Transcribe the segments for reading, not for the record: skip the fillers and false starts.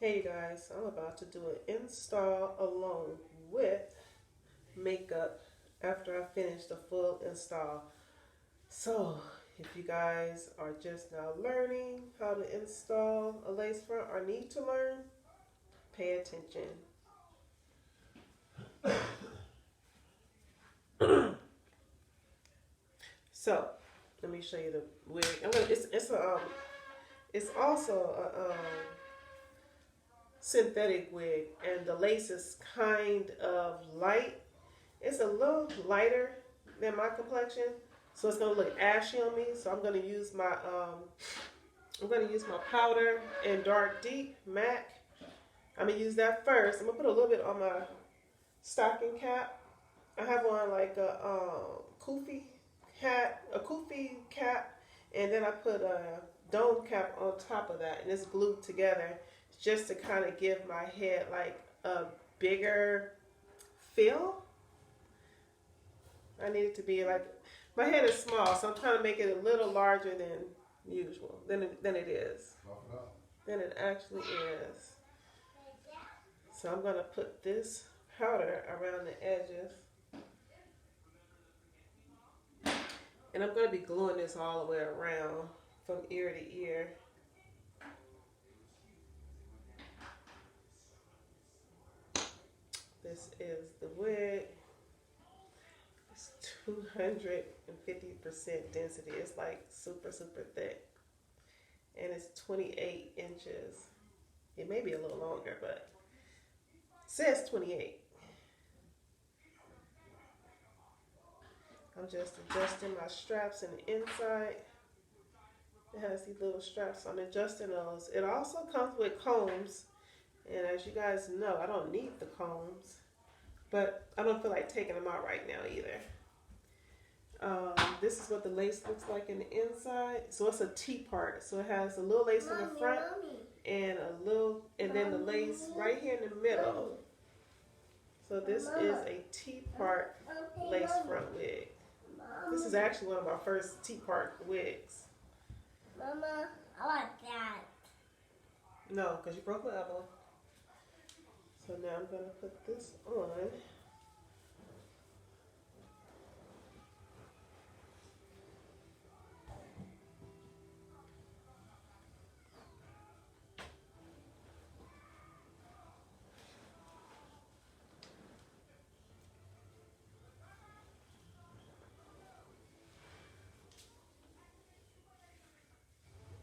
Hey you guys, I'm about to do an install alone with makeup after I finish the full install. So, if you guys are just now learning how to install a lace front or need to learn, pay attention. So, let me show you the wig. It's also a synthetic wig, and the lace is kind of light. It's a little lighter than my complexion, so it's gonna look ashy on me. So I'm gonna use my powder in dark deep MAC. I'm gonna use that first. I'm gonna put a little bit on my stocking cap. I have on like a kufi cap, and then I put a dome cap on top of that, and it's glued together just to kind of give my head like a bigger feel. I need it to be like, my head is small, so I'm trying to make it a little larger than usual, than it is. Than it actually is. So I'm gonna put this powder around the edges. And I'm gonna be gluing this all the way around from ear to ear. This is the wig. It's 250% density. It's like super, super thick. And it's 28 inches. It may be a little longer, but it says 28. I'm just adjusting my straps in the inside. It has these little straps. I'm adjusting those. It also comes with combs. And as you guys know, I don't need the combs. But I don't feel like taking them out right now either. This is what the lace looks like in the inside. So it's a T part. So it has a little lace in the front and then the lace right here in the middle. So this is a T part lace front wig. This is actually one of my first T part wigs. Mama, I want that. No, because you broke my elbow. So now I'm going to put this on.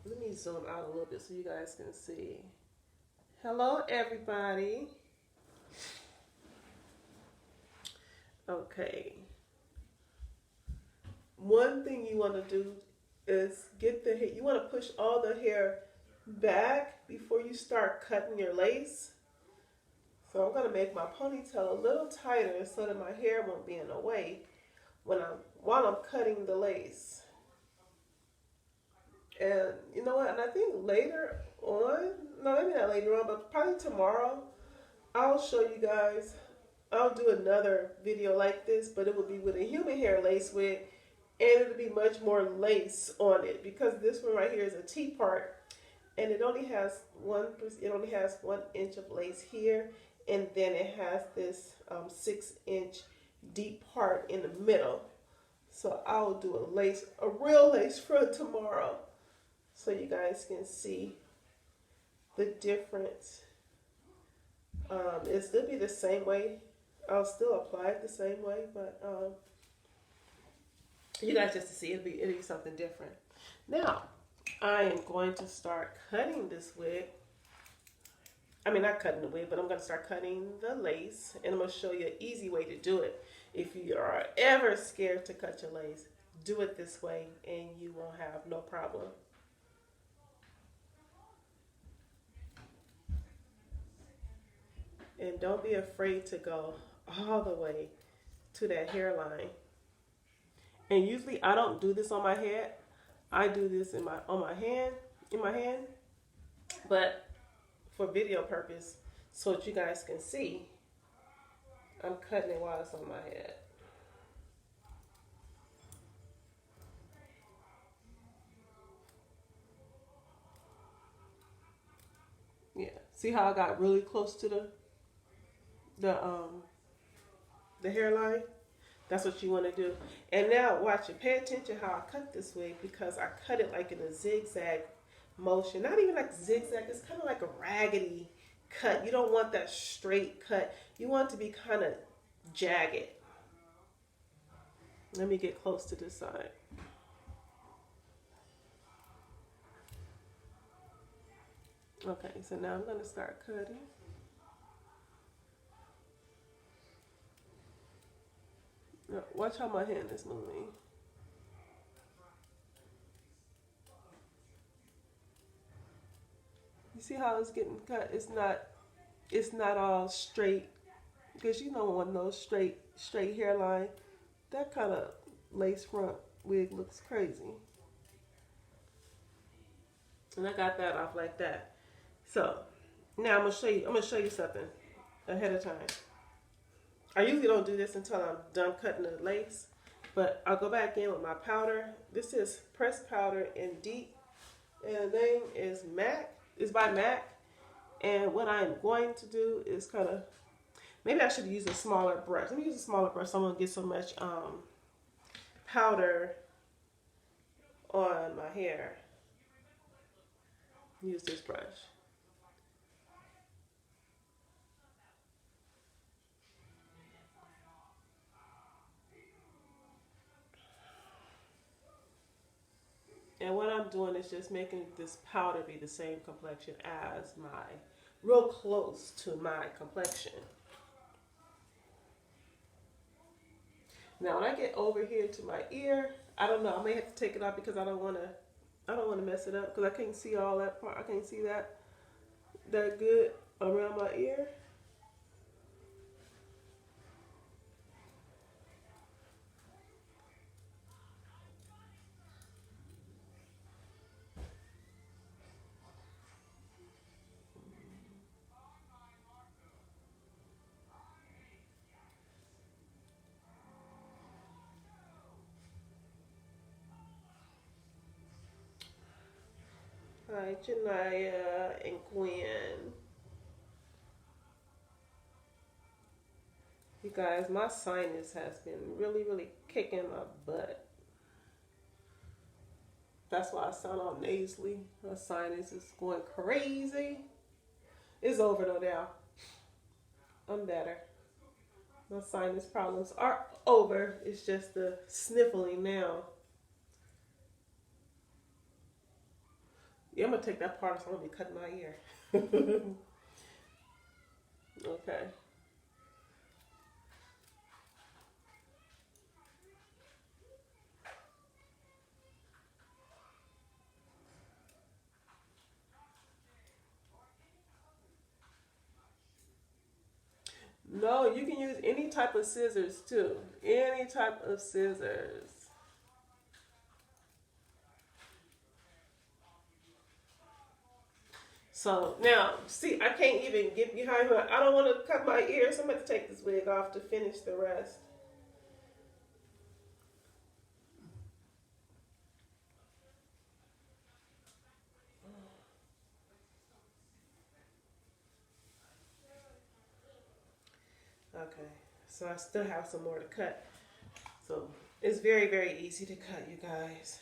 Let me zoom out a little bit so you guys can see. Hello, everybody. Okay. One thing you want to do is get the hair. You want to push all the hair back before you start cutting your lace. So I'm going to make my ponytail a little tighter so that my hair won't be in the way while I'm cutting the lace. And you know what? And I think later on, no, maybe not later on, but probably tomorrow, I'll show you guys. I'll do another video like this, but it will be with a human hair lace wig, and it'll be much more lace on it because this one right here is a T part, and it only has 1 inch of lace here, and then it has this 6-inch deep part in the middle. So I'll do a real lace front tomorrow, so you guys can see the difference. It'll still be the same way. I'll still apply it the same way, but you guys just to see it'll be something different. Now, I am going to start cutting this wig. I mean, not cutting the wig, but I'm going to start cutting the lace, and I'm going to show you an easy way to do it. If you are ever scared to cut your lace, do it this way, and you will have no problem. And don't be afraid to go all the way to that hairline. And usually I don't do this on my head. I do this in my hand. But for video purpose, so that you guys can see, I'm cutting it while it's on my head. Yes. See how I got really close to the hairline? That's what you want to do. And now watch it. Pay attention how I cut this wig because I cut it like in a zigzag motion. Not even like zigzag. It's kind of like a raggedy cut. You don't want that straight cut. You want it to be kind of jagged. Let me get close to this side. Okay, so now I'm going to start cutting. Now, watch how my hand is moving. You see how it's getting cut? It's not all straight because you don't want no straight hairline. That kind of lace front wig looks crazy. And I got that off like that. So now I'm gonna show you something ahead of time. I usually don't do this until I'm done cutting the lace, but I'll go back in with my powder. This is pressed powder in Deep, and the name is MAC. It's by MAC. And what I'm going to do is kind of, maybe I should use a smaller brush. Let me use a smaller brush so I won't get so much powder on my hair. Use this brush. And what I'm doing is just making this powder be the same complexion as real close to my complexion. Now when I get over here to my ear, I don't know, I may have to take it off because I don't want to mess it up because I can't see all that part. I can't see that good around my ear. Hi, Janaya and Gwen. You guys, my sinus has been really, really kicking my butt. That's why I sound all nasally. My sinus is going crazy. It's over though now. I'm better. My sinus problems are over. It's just the sniffling now. Yeah, I'm going to take that part, so I'm going to be cutting my ear. Okay. No, you can use any type of scissors too. Any type of scissors. So now, see, I can't even get behind her. I don't want to cut my ears, so I'm going to take this wig off to finish the rest. Okay, so I still have some more to cut. So it's very, very easy to cut, you guys.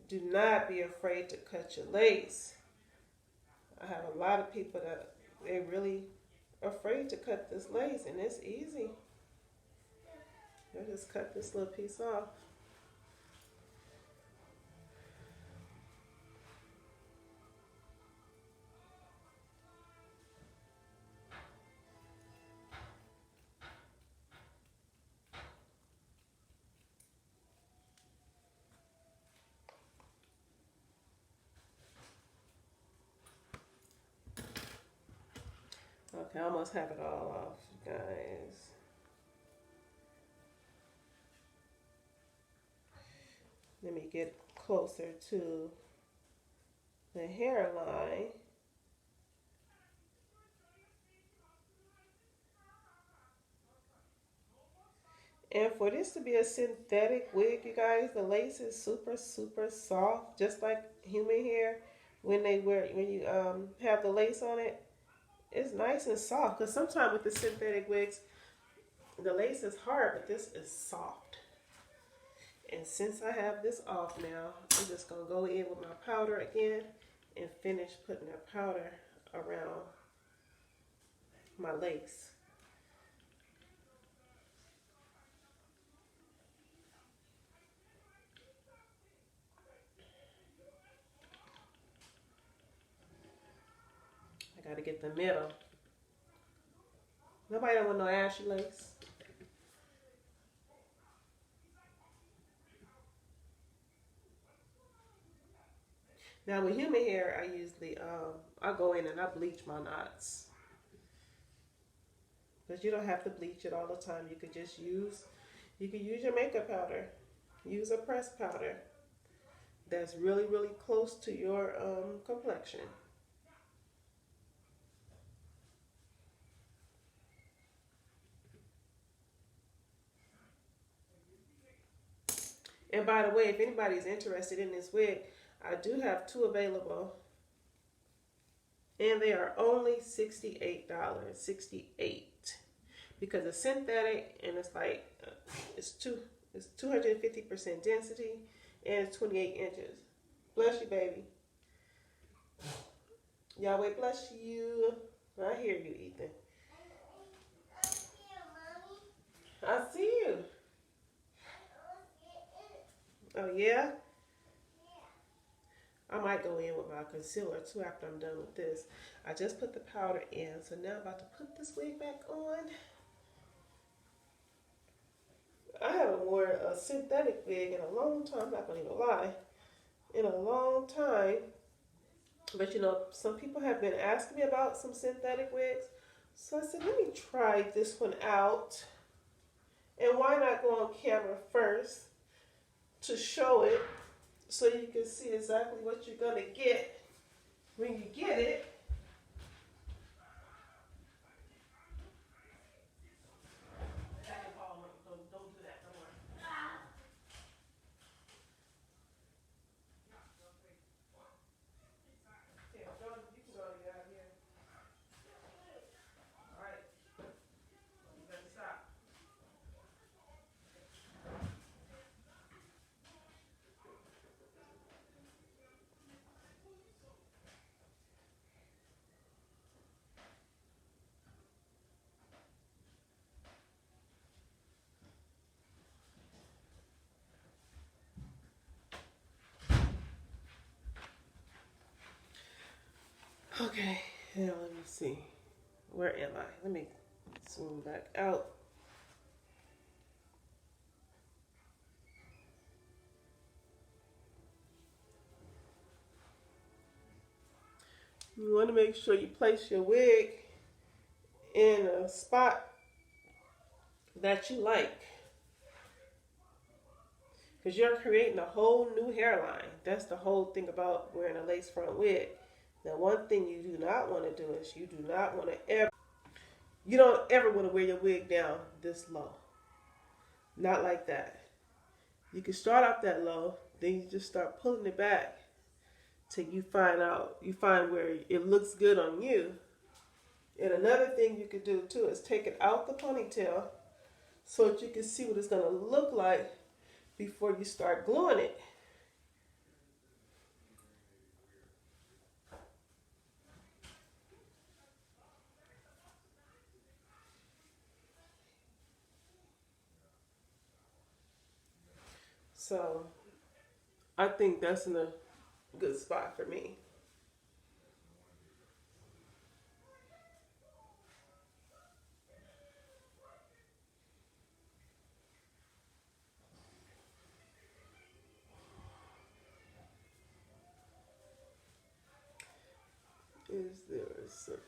Do not be afraid to cut your lace. I have a lot of people that they're really afraid to cut this lace, and it's easy. I just cut this little piece off. Okay, I almost have it all off, guys. Let me get closer to the hairline. And for this to be a synthetic wig, you guys, the lace is super, super soft, just like human hair when you have the lace on it. It's nice and soft because sometimes with the synthetic wigs, the lace is hard, but this is soft. And since I have this off now, I'm just going to go in with my powder again and finish putting that powder around my lace. I got to get the middle. Nobody don't want no ashy lace. Now with human hair, I usually, I go in and I bleach my knots. But you don't have to bleach it all the time. You could just use, you could use your makeup powder. Use a pressed powder that's really, really close to your complexion. And by the way, if anybody's interested in this wig, I do have two available. And they are only $68. $68. Because it's synthetic and it's like, it's 250% density and it's 28 inches. Bless you, baby. Yahweh bless you. I hear you, Ethan. I see you. Oh, yeah? I might go in with my concealer too after I'm done with this. I just put the powder in, so now I'm about to put this wig back on. I haven't worn a synthetic wig in a long time, I'm not going to even lie. In a long time. But you know, some people have been asking me about some synthetic wigs. So I said, let me try this one out. And why not go on camera first to show it so you can see exactly what you're going to get when you get it. Okay, now let me see. Where am I? Let me zoom back out. You want to make sure you place your wig in a spot that you like. Because you're creating a whole new hairline. That's the whole thing about wearing a lace front wig. Now, one thing you do not want to do is you don't ever want to wear your wig down this low. Not like that. You can start off that low, then you just start pulling it back till you find where it looks good on you. And another thing you could do too is take it out the ponytail so that you can see what it's going to look like before you start gluing it. So I think that's in a good spot for me. Is there a circle?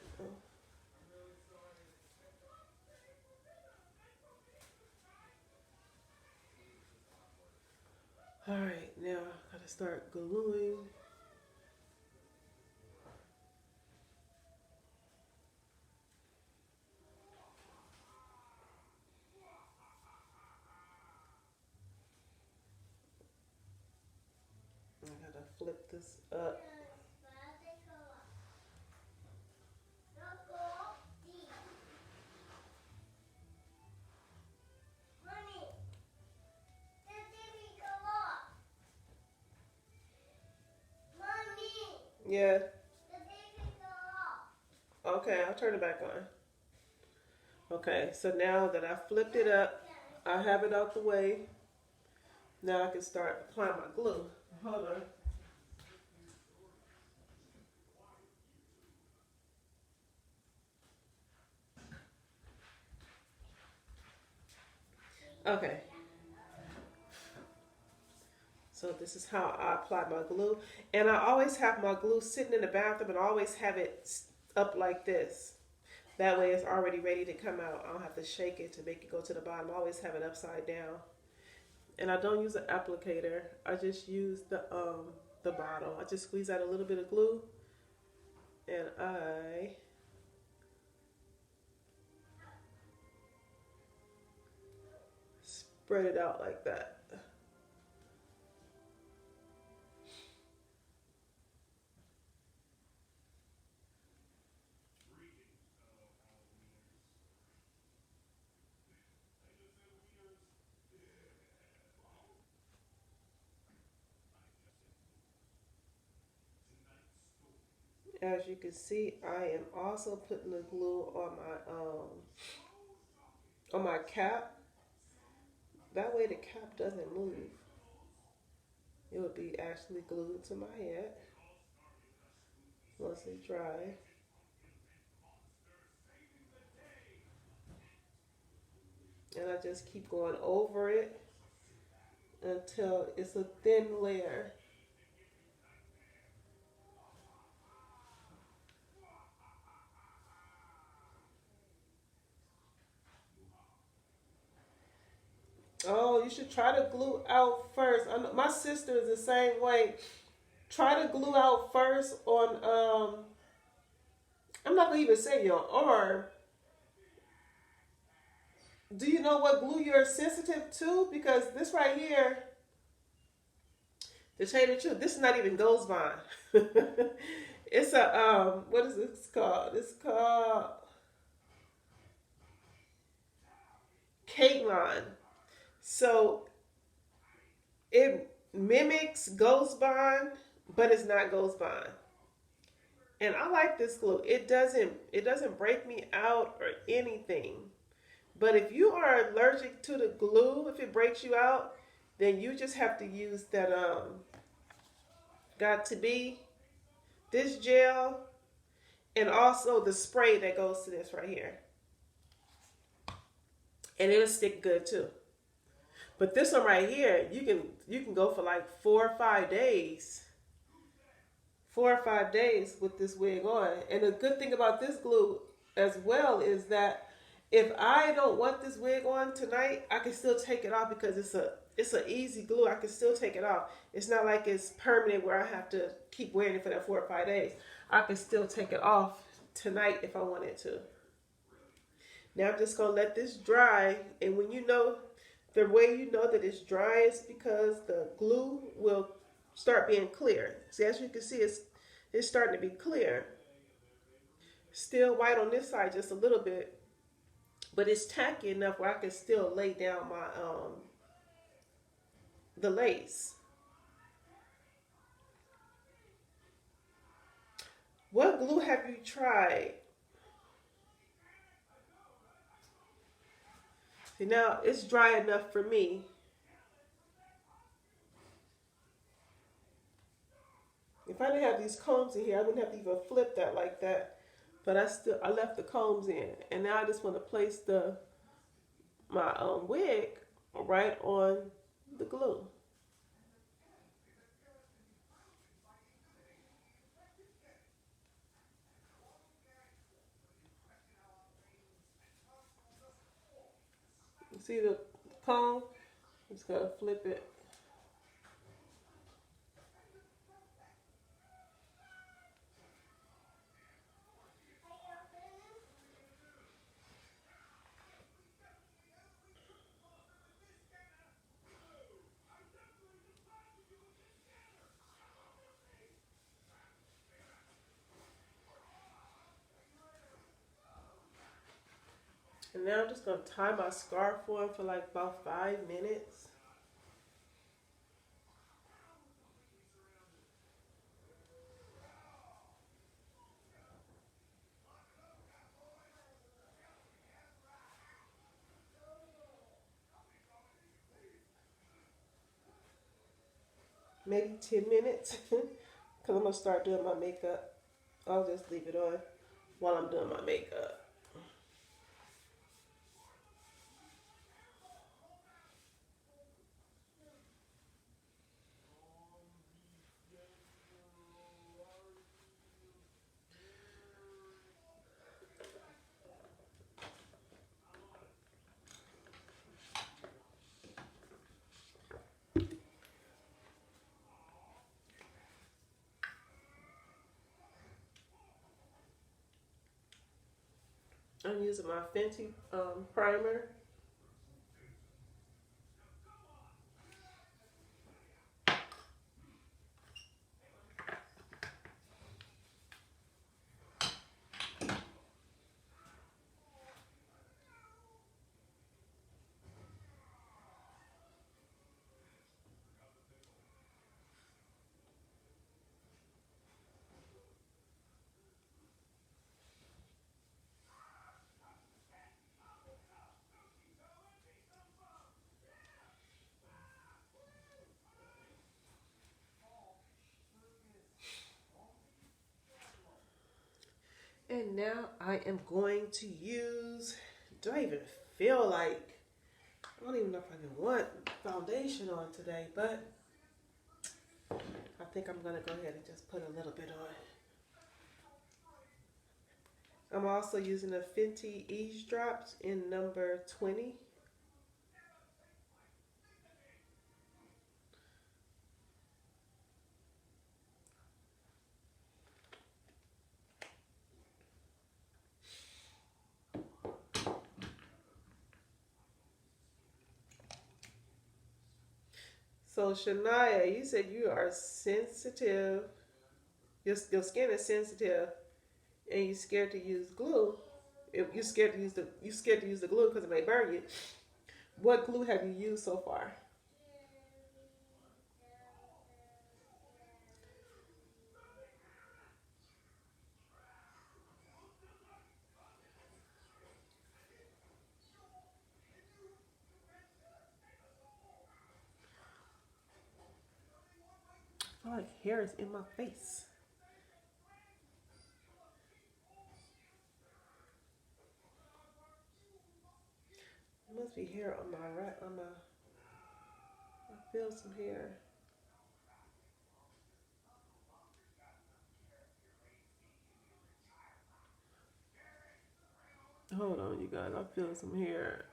All right, now I gotta start gluing. I gotta flip this up. Okay, I'll turn it back on. Okay, so now that I flipped it up, I have it out the way. Now I can start applying my glue. Hold on. Okay. So this is how I apply my glue. And I always have my glue sitting in the bathroom and I always have it up like this. That way it's already ready to come out. I don't have to shake it to make it go to the bottom. I always have it upside down. And I don't use an applicator. I just use the bottle. I just squeeze out a little bit of glue and I spread it out like that. As you can see, I am also putting the glue on my cap. That way the cap doesn't move. It would be actually glued to my head once it dries. And I just keep going over it until it's a thin layer. Oh, you should try to glue out first. I know, my sister is the same way. Try to glue out first on I'm not gonna even say your arm. Do you know what glue you're sensitive to? Because this right here, to tell you the truth, this is not even Ghost Bond. It's a what is this called? It's called Caitlin. So it mimics Ghost Bond, but it's not Ghost Bond. And I like this glue. It doesn't break me out or anything. But if you are allergic to the glue, if it breaks you out, then you just have to use that got to be this gel and also the spray that goes to this right here. And it'll stick good too. But this one right here, you can go for like 4 or 5 days. 4 or 5 days with this wig on. And the good thing about this glue as well is that if I don't want this wig on tonight, I can still take it off because it's an easy glue. I can still take it off. It's not like it's permanent where I have to keep wearing it for that 4 or 5 days. I can still take it off tonight if I wanted to. Now I'm just gonna let this dry, and when you know, the way you know that it's dry is because the glue will start being clear. See, as you can see, it's starting to be clear. Still white on this side just a little bit, but it's tacky enough where I can still lay down my the lace. What glue have you tried? See, now it's dry enough for me. If I didn't have these combs in here, I wouldn't have to even flip that like that. But I left the combs in, and now I just want to place my wig right on the glue. You see the comb? I'm just gonna flip it. And now I'm just gonna tie my scarf on for like about 5 minutes. maybe 10 minutes because I'm going to start doing my makeup. I'll just leave it on while I'm doing my makeup. I'm using my Fenty primer. And now I am going to use, do I even feel like, I don't even know if I even want foundation on today, but I think I'm going to go ahead and just put a little bit on. I'm also using a Fenty Eavesdrops in number 20. So Shania, you said you are sensitive. Your skin is sensitive, and you're scared to use glue. If you're scared to use the glue because it may burn you. What glue have you used so far? I feel like hair is in my face. There must be hair on my right on my. I feel some hair. Hold on, you guys. I feel some hair.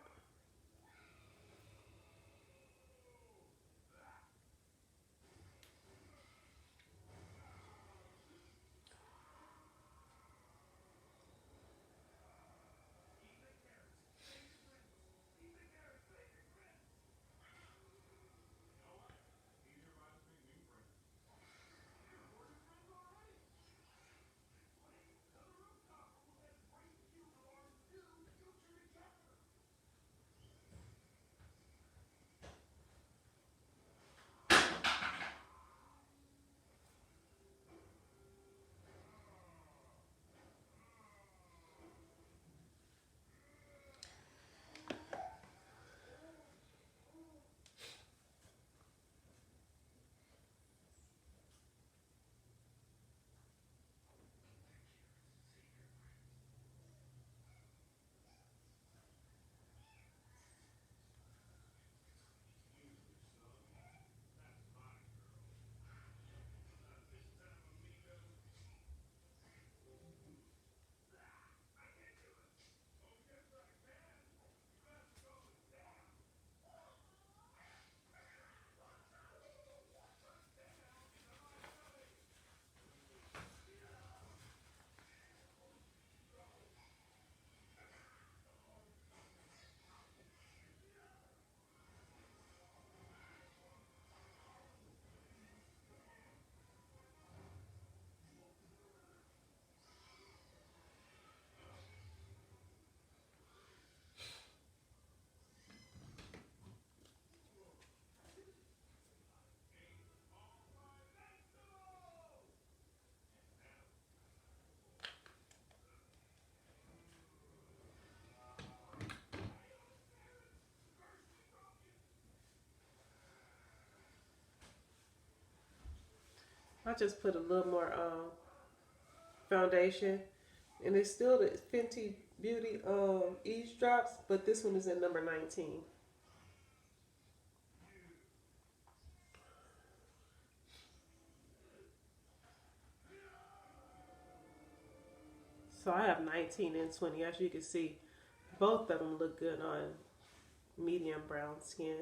I just put a little more foundation, and it's still the Fenty Beauty Eavesdrops, but this one is in number 19. So I have 19 and 20. As you can see, both of them look good on medium brown skin.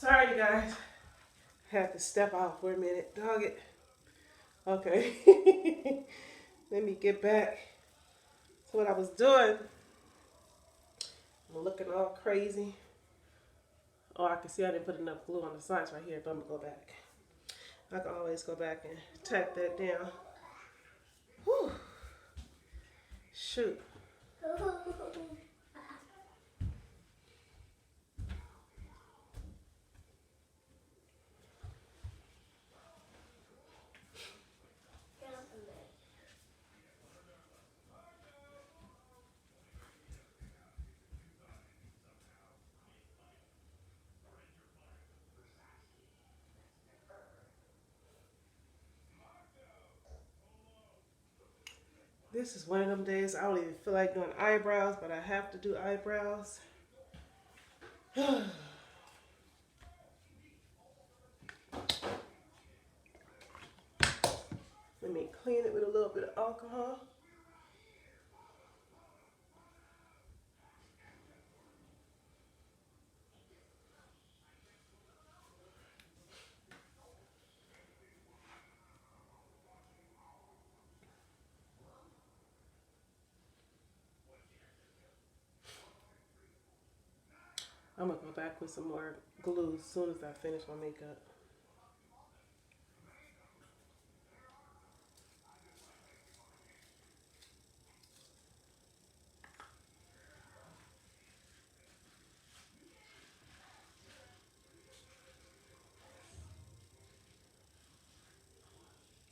Sorry, you guys. Had to step out for a minute. Dog it. Okay. Let me get back to what I was doing. I'm looking all crazy. Oh, I can see I didn't put enough glue on the sides right here, but I'm going to go back. I can always go back and tack that down. Whew. Shoot. This is one of them days I don't even feel like doing eyebrows, but I have to do eyebrows. Let me clean it with a little bit of alcohol. I'm going to go back with some more glue as soon as I finish my makeup.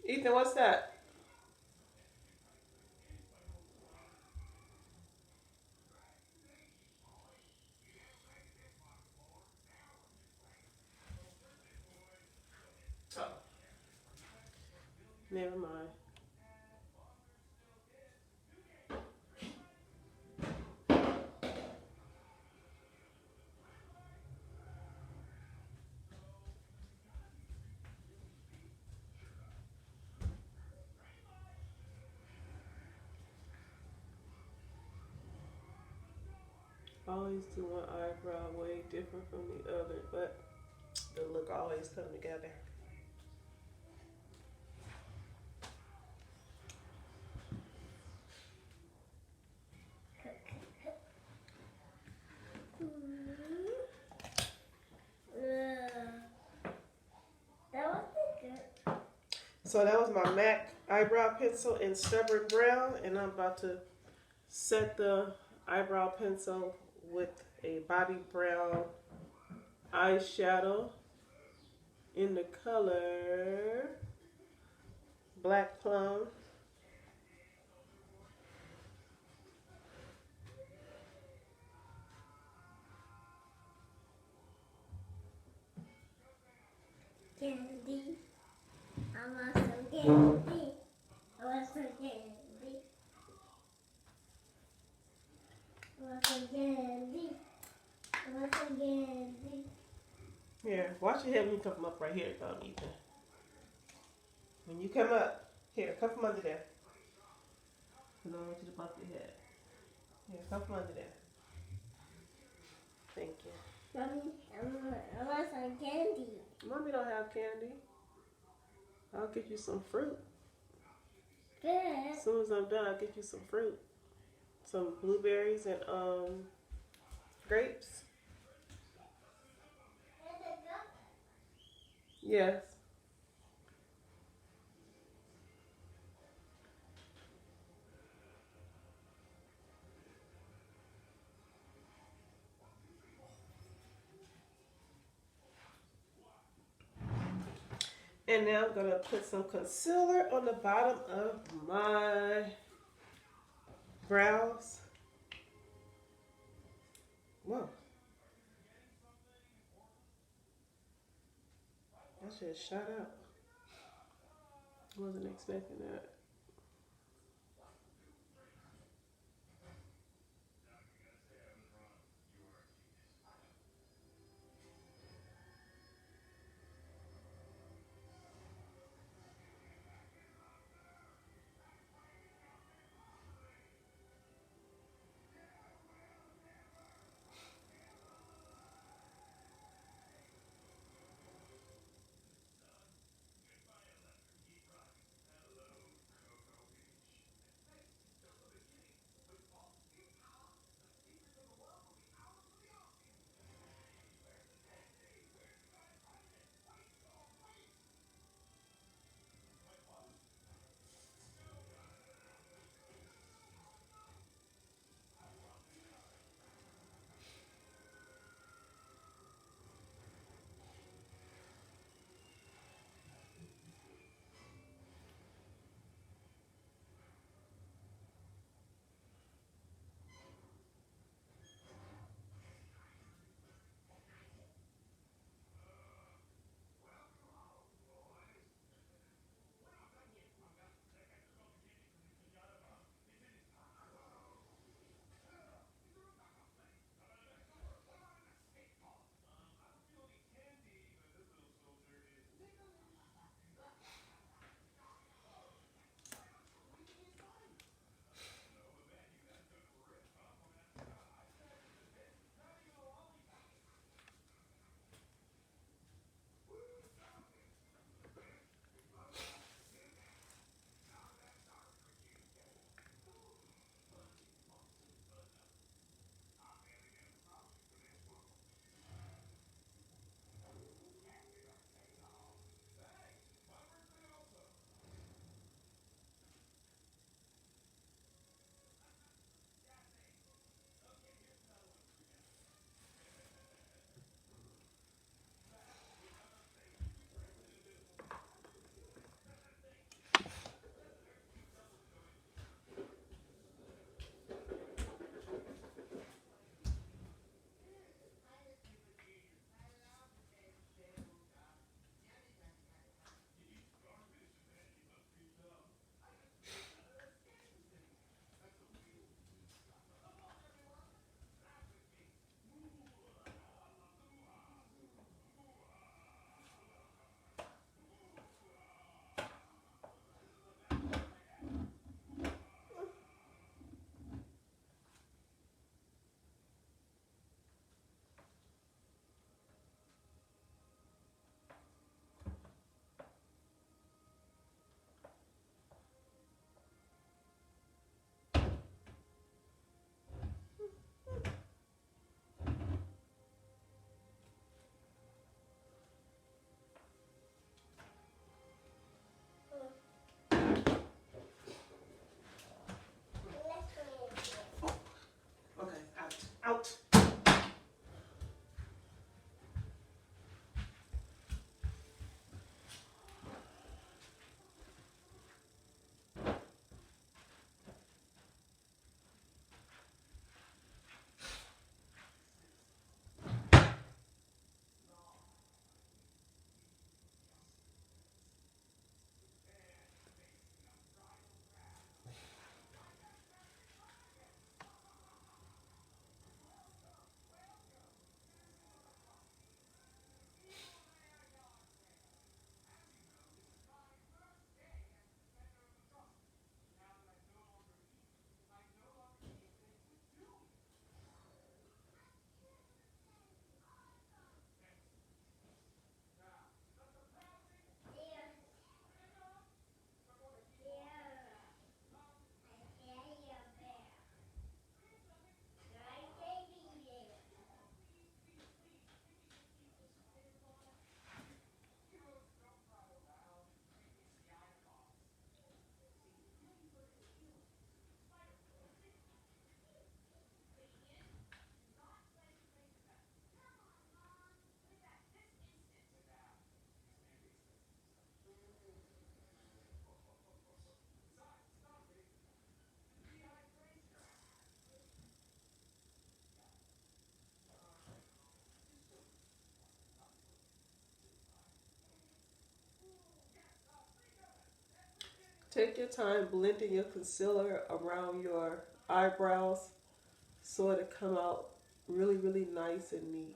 Ethan, what's that? Oh. Never mind. Always do one eyebrow way different from the other, but the look always come together. So that was my MAC eyebrow pencil in Stubborn Brown, and I'm about to set the eyebrow pencil with a Bobbi Brown eyeshadow in the color Black Plum. Candy. I want some candy. I want some candy. I want some candy. I want some candy. Here, watch your head when you come up right here, Ethan. When you come up, here, come from under there. I don't want you to bump your head. Here, come from under there. Thank you. Mommy, I want some candy. Mommy don't have candy. I'll get you some fruit. Good. As soon as I'm done, I'll get you some fruit. Some blueberries and grapes. Yes. And now I'm going to put some concealer on the bottom of my brows. Whoa. That shit shot up. Wasn't expecting that. Take your time blending your concealer around your eyebrows so it'll come out really, really nice and neat.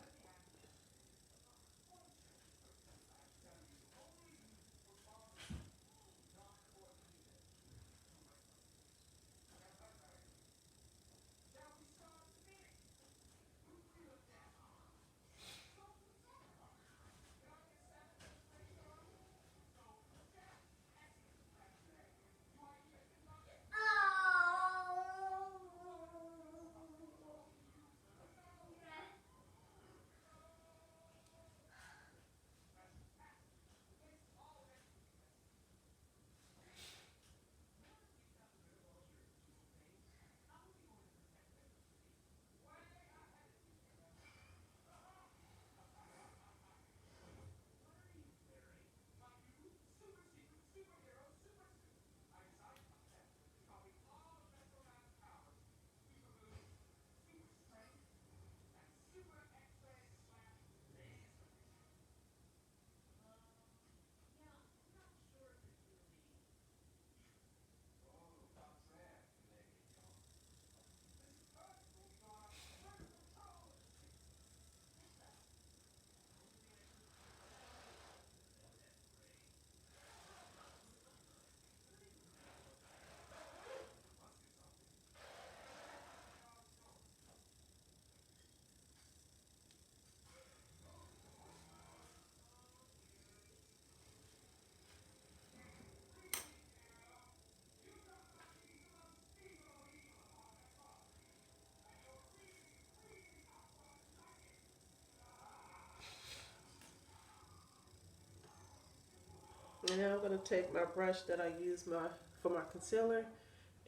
And now I'm going to take my brush that I use for my concealer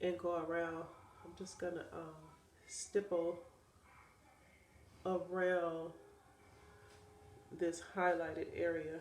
and go around. I'm just going to stipple around this highlighted area.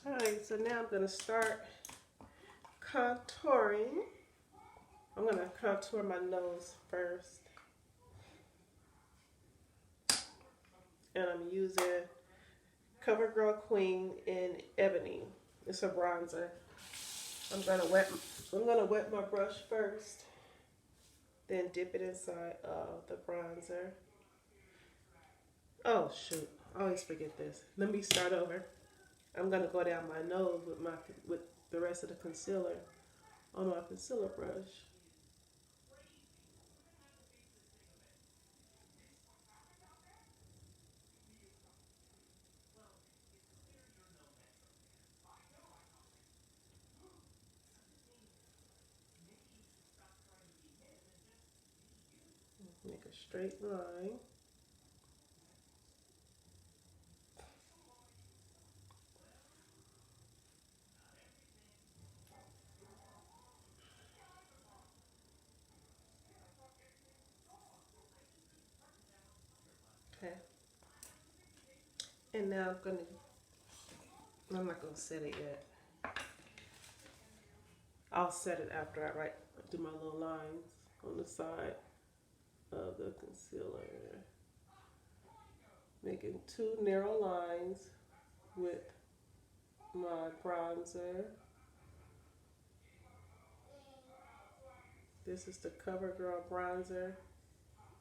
Alright, so now I'm going to start contouring. I'm going to contour my nose first. And I'm using CoverGirl Queen in Ebony. It's a bronzer. I'm gonna wet my brush first, then dip it inside the bronzer. Oh shoot, I always forget this. Let me start over. I'm gonna go down my nose with the rest of the concealer on my concealer brush. a straight line. Okay. And now I'm not gonna set it yet. I'll set it after I do my little lines on the side of the concealer. Making two narrow lines with my bronzer. This is the CoverGirl bronzer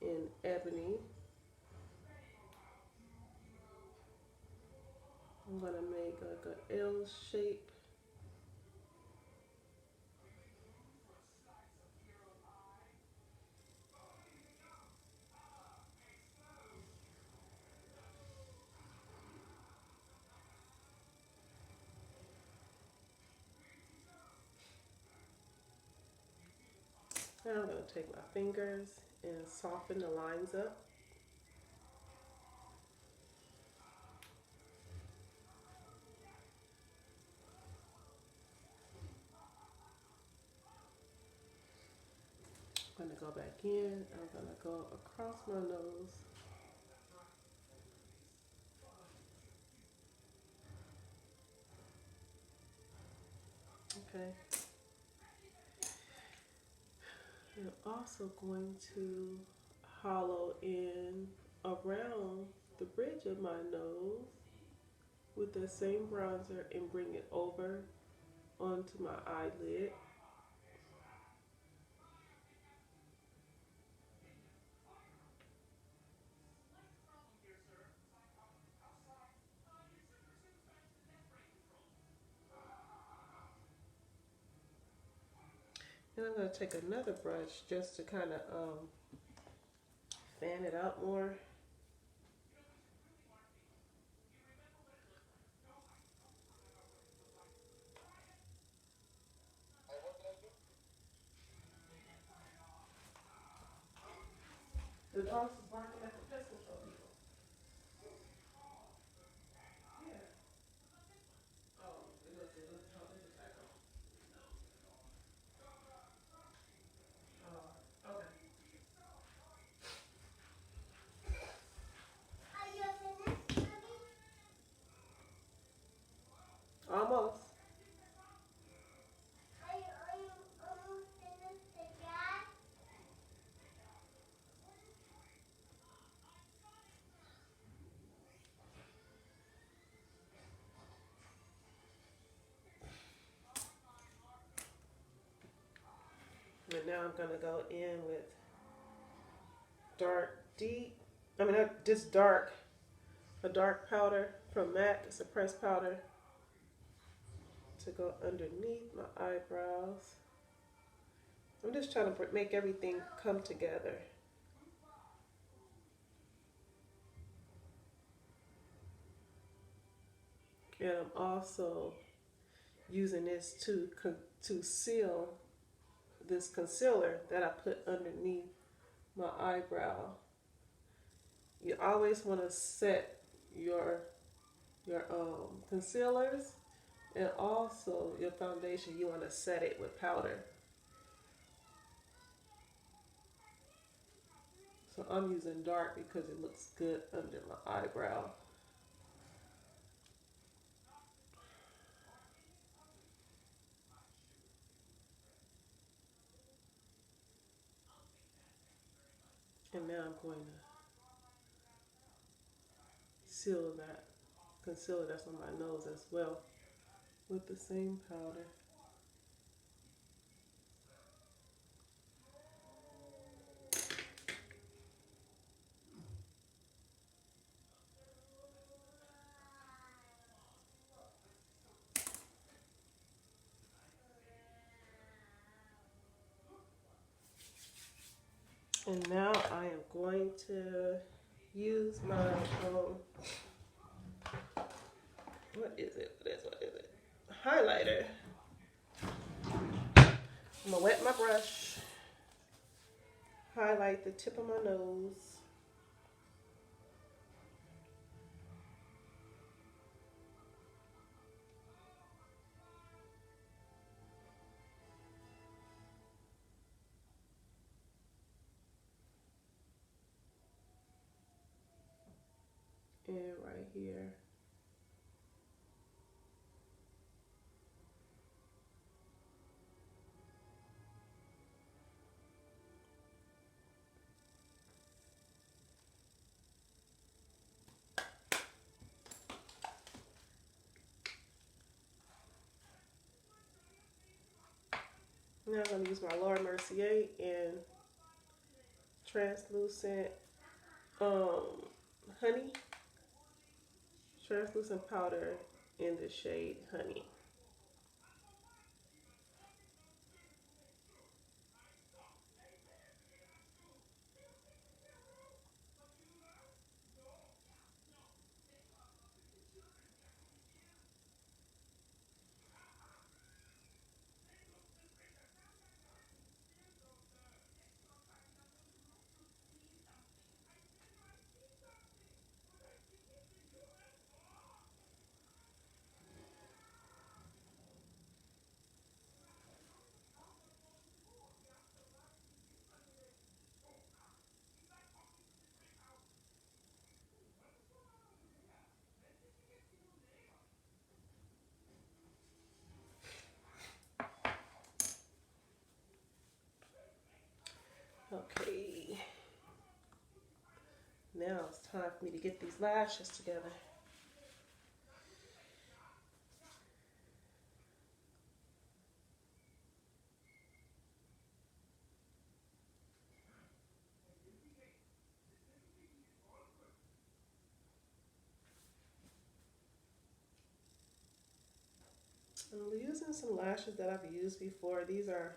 in Ebony. I'm gonna make like an L shape. Now I'm gonna take my fingers and soften the lines up. I'm gonna go back in. I'm gonna go across my nose. Okay. I'm also going to hollow in around the bridge of my nose with the same bronzer and bring it over onto my eyelid. And I'm going to take another brush just to kind of fan it out more. The dogs is barking at the pest control people. Yeah. Oh, it was how they attack them. Oh, okay. Are you finished, Mommy? Almost. Are you almost finished the gas? And now I'm going to go in with a dark powder from MAC. It's a pressed powder to go underneath my eyebrows. I'm just trying to make everything come together. And I'm also using this to seal this concealer that I put underneath my eyebrow. You always want to set your concealers and also your foundation. You want to set it with powder. So I'm using dark because it looks good under my eyebrow. And now I'm going to seal that concealer that's on my nose as well with the same powder. And now I am going to use my, what is it? Highlighter. I'm gonna wet my brush. highlight the tip of my nose. And right here. Now I'm going to use my Laura Mercier and translucent honey, translucent powder in the shade Honey. Okay, now it's time for me to get these lashes together. I'm using some lashes that I've used before. These are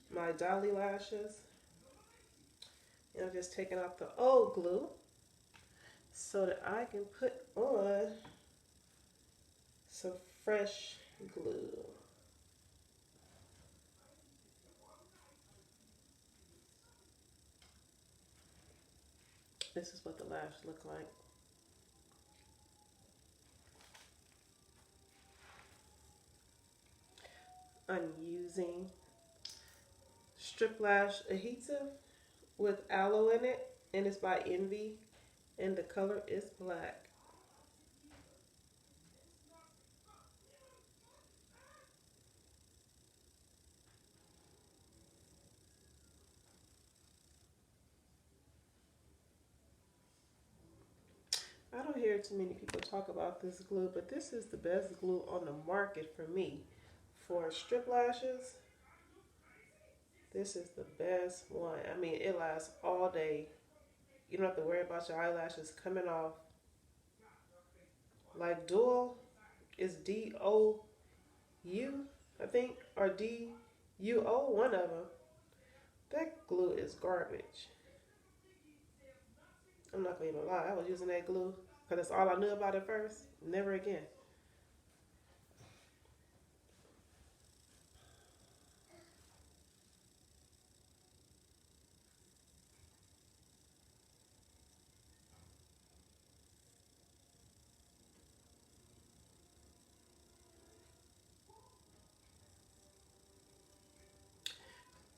my Dolly lashes. And I'm just taking off the old glue so that I can put on some fresh glue. This is what the lash look like. I'm using Strip Lash Adhesive with aloe in it, and it's by Envy, and the color is black. I don't hear too many people talk about this glue, but this is the best glue on the market for me. For strip lashes, this is the best one. I mean, it lasts all day. You don't have to worry about your eyelashes coming off. Like Dual is D-O-U, I think, or D-U-O, one of them. That glue is garbage. I'm not gonna even lie. I was using that glue because that's all I knew about at first. Never again.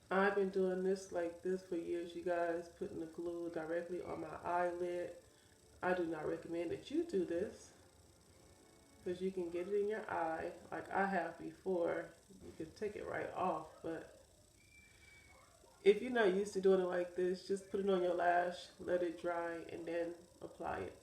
I've been doing this like this for years, you guys, putting the glue directly on my eyelid. I do not recommend that you do this because you can get it in your eye like I have before. You can take it right off, but if you're not used to doing it like this, just put it on your lash, let it dry, and then apply it.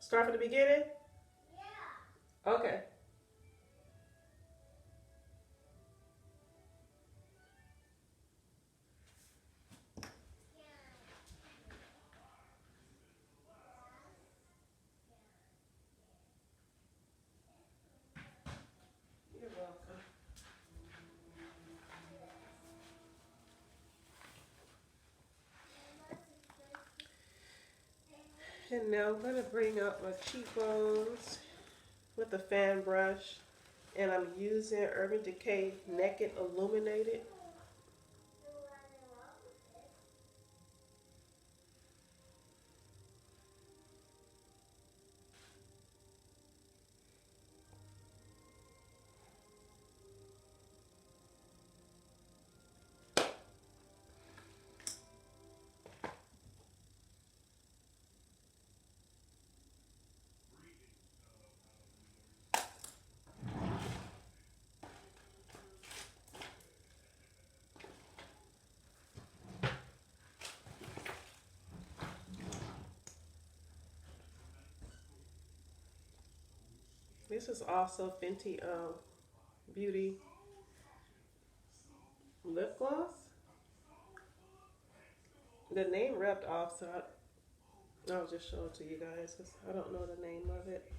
Start from the beginning? Yeah. Okay. You're welcome. And now I'm going to bring up my cheekbones with a fan brush. And I'm using Urban Decay Naked Illuminated. This is also Fenty Beauty lip gloss. The name rubbed off, so I'll just show it to you guys because I don't know the name of it.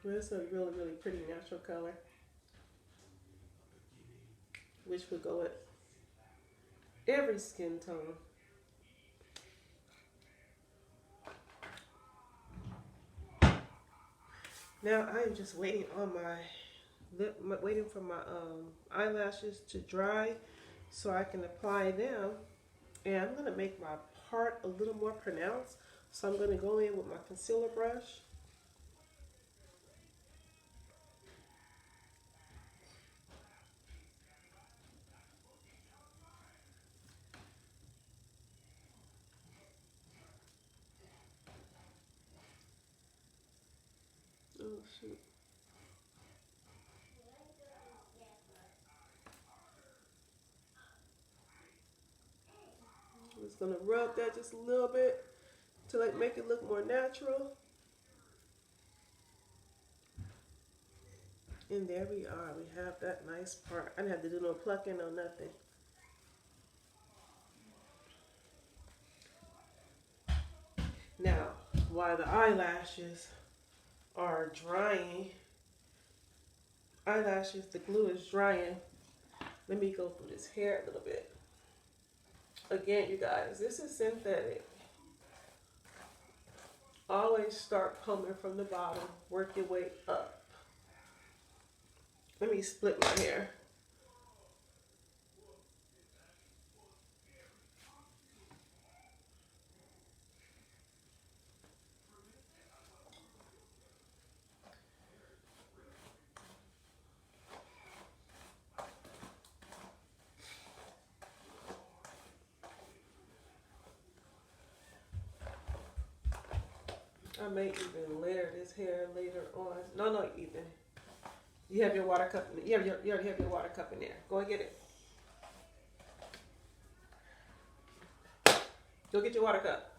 But it's a really, really pretty natural color, which would go with every skin tone. Now I am just waiting on my waiting for my eyelashes to dry so I can apply them. And I'm going to make my part a little more pronounced. So I'm going to go in with my concealer brush. Oh, shoot. I'm just going to rub that just a little bit to like make it look more natural. And there we are. We have that nice part. I didn't have to do no plucking or nothing. Now, while the eyelashes are drying, the glue is drying, let me go through this hair a little bit. Again, you guys, this is synthetic. Always start combing from the bottom, work your way up. Let me split my hair. I may even layer this hair later on. No, not even. You have your water cup. You already have your water cup in there. Go and get it. Go get your water cup.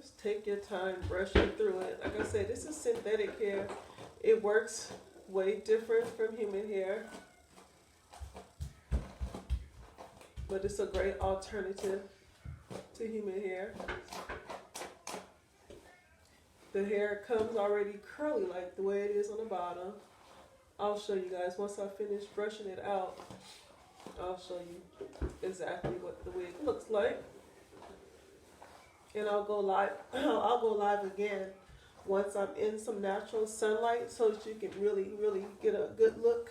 Just take your time brushing through it. Like I said, this is synthetic hair. It works way different from human hair, but it's a great alternative to human hair. The hair comes already curly like the way it is on the bottom. I'll show you guys once I finish brushing it out. I'll show you exactly what the wig looks like. And I'll go live. I'll go live again once I'm in some natural sunlight so that you can really, really get a good look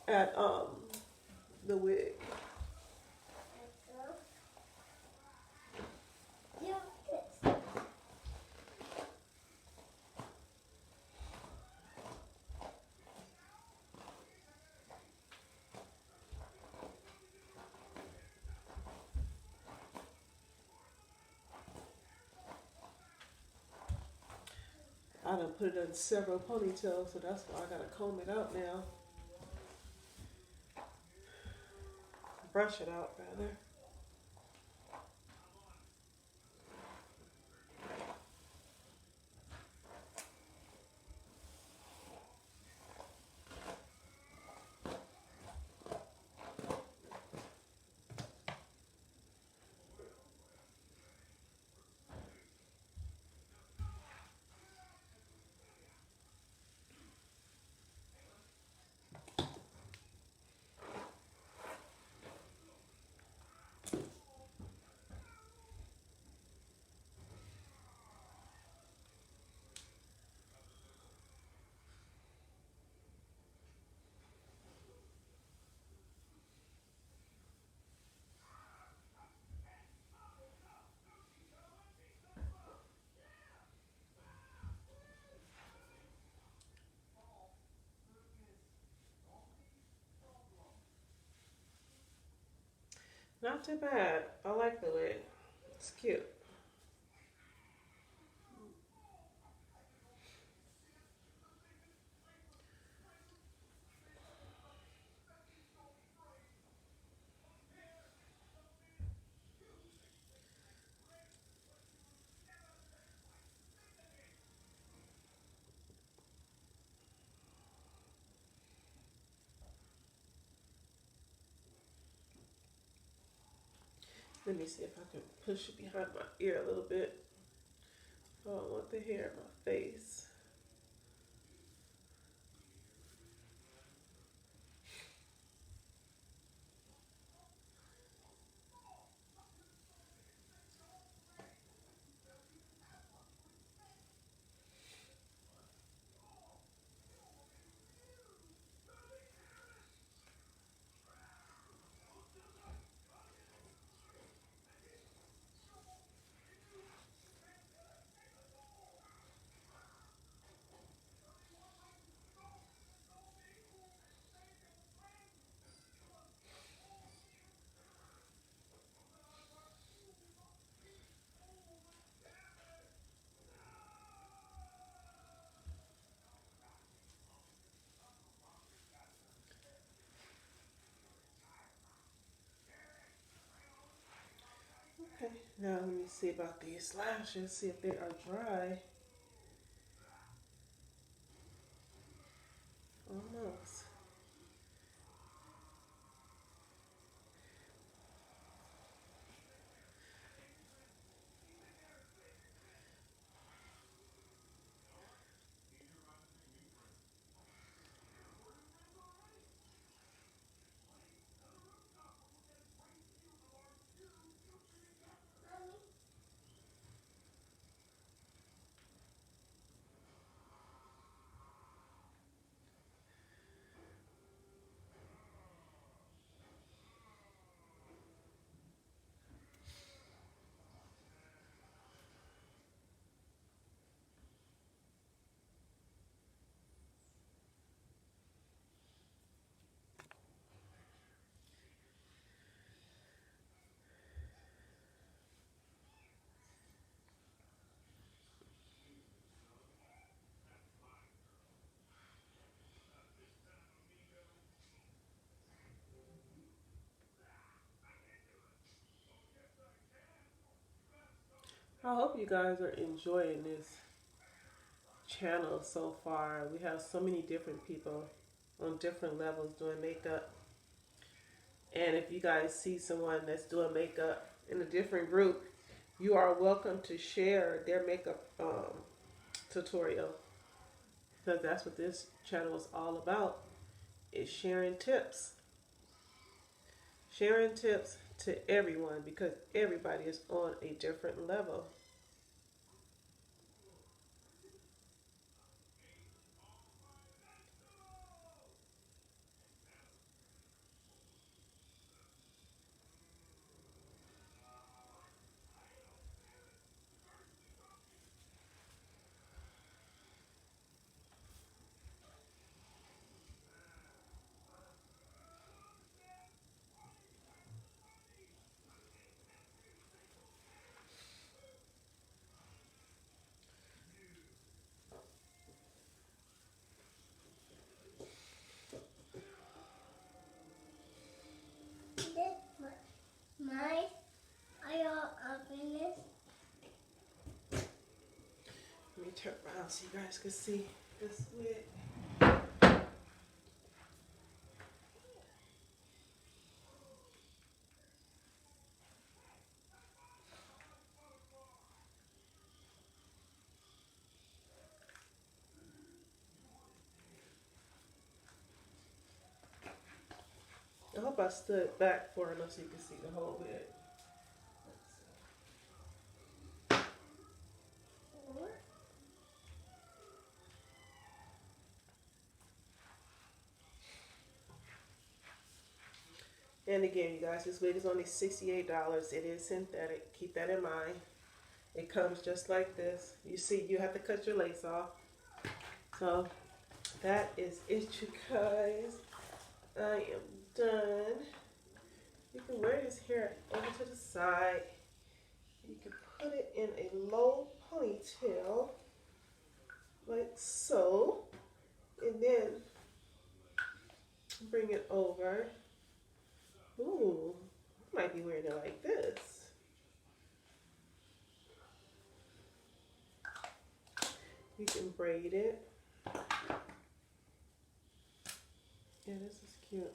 at the wig. I done put it in several ponytails, so that's why I gotta comb it out now. Brush it out, rather. Not too bad. I like the wig. It's cute. Let me see if I can push it behind my ear a little bit. I don't want the hair in my face. Okay, now let me see about these lashes, see if they are dry. Almost. I hope you guys are enjoying this channel so far. We have so many different people on different levels doing makeup. And if you guys see someone that's doing makeup in a different group, you are welcome to share their makeup tutorial, because that's what this channel is all about, is sharing tips. Sharing tips to everyone, because everybody is on a different level. out so you guys can see this wig. I hope I stood back far enough so you can see the whole wig. And again, you guys, this wig is only $68. It is synthetic. Keep that in mind. It comes just like this. You see, you have to cut your lace off. So that is it, you guys. I am done. You can wear this hair over to the side. You can put it in a low ponytail, like so. And then bring it over. Ooh, I might be wearing it like this. You can braid it. Yeah, this is cute.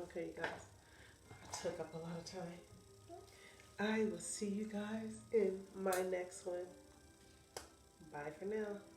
Okay, you guys, I took up a lot of time. I will see you guys in my next one. Bye for now.